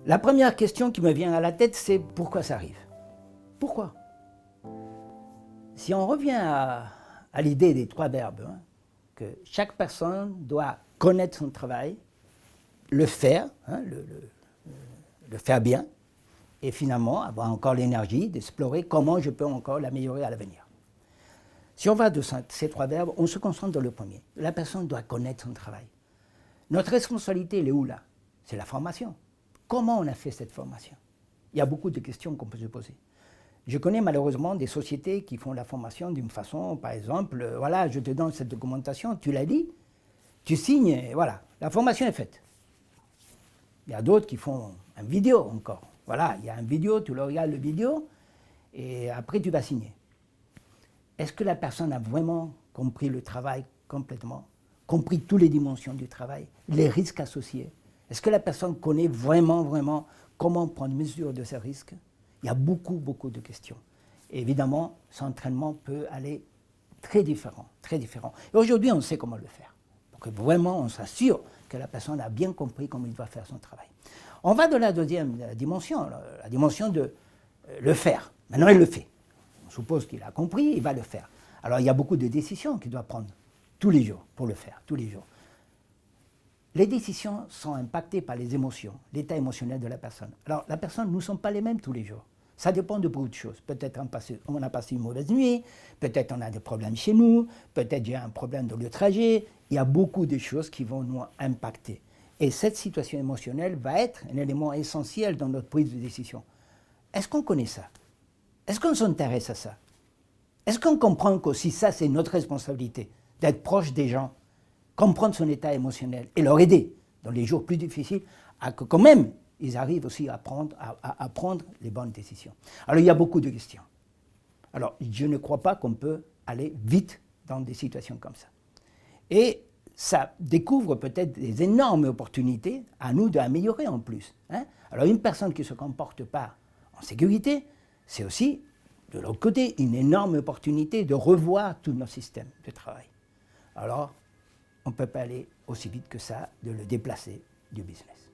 La première question qui me vient à la tête, c'est pourquoi ça arrive? Pourquoi? Si on revient à l'idée des 3 verbes, que chaque personne doit connaître son travail, le faire, le faire bien, et finalement avoir encore l'énergie d'explorer comment je peux encore l'améliorer à l'avenir. Si on va de ces 3 verbes, on se concentre dans le premier. La personne doit connaître son travail. Notre responsabilité, elle est où là? C'est la formation. Comment on a fait cette formation? Il y a beaucoup de questions qu'on peut se poser. Je connais malheureusement des sociétés qui font la formation d'une façon, par exemple, voilà, je te donne cette documentation, tu la lis, tu signes, et voilà, la formation est faite. Il y a d'autres qui font une vidéo encore. Voilà, il y a une vidéo, tu le regardes la vidéo, et après tu vas signer. Est-ce que la personne a vraiment compris le travail complètement, compris toutes les dimensions du travail, les risques associés? Est-ce que la personne connaît vraiment comment prendre mesure de ces risques? Il y a beaucoup de questions. Et évidemment, cet entraînement peut aller très différent. Et aujourd'hui, on sait comment le faire. Pour que vraiment, on s'assure que la personne a bien compris comment il doit faire son travail. On va de la deuxième dimension, la dimension de le faire. Maintenant, il le fait. On suppose qu'il a compris, il va le faire. Alors, il y a beaucoup de décisions qu'il doit prendre tous les jours pour le faire, tous les jours. Les décisions sont impactées par les émotions, l'état émotionnel de la personne. Alors, la personne, nous ne sommes pas les mêmes tous les jours. Ça dépend de beaucoup de choses. Peut-être on a passé une mauvaise nuit, peut-être on a des problèmes chez nous, peut-être il y a un problème dans le trajet. Il y a beaucoup de choses qui vont nous impacter. Et cette situation émotionnelle va être un élément essentiel dans notre prise de décision. Est-ce qu'on connaît ça? Est-ce qu'on s'intéresse à ça? Est-ce qu'on comprend qu'aussi ça, c'est notre responsabilité, d'être proche des gens, comprendre son état émotionnel et leur aider dans les jours plus difficiles à que quand même ils arrivent aussi à prendre les bonnes décisions. Alors il y a beaucoup de questions. Alors je ne crois pas qu'on peut aller vite dans des situations comme ça. Et ça découvre peut-être des énormes opportunités à nous d'améliorer en plus. Alors une personne qui ne se comporte pas en sécurité, c'est aussi, de l'autre côté, une énorme opportunité de revoir tout notre système de travail. Alors, on ne peut pas aller aussi vite que ça, de le déplacer du business.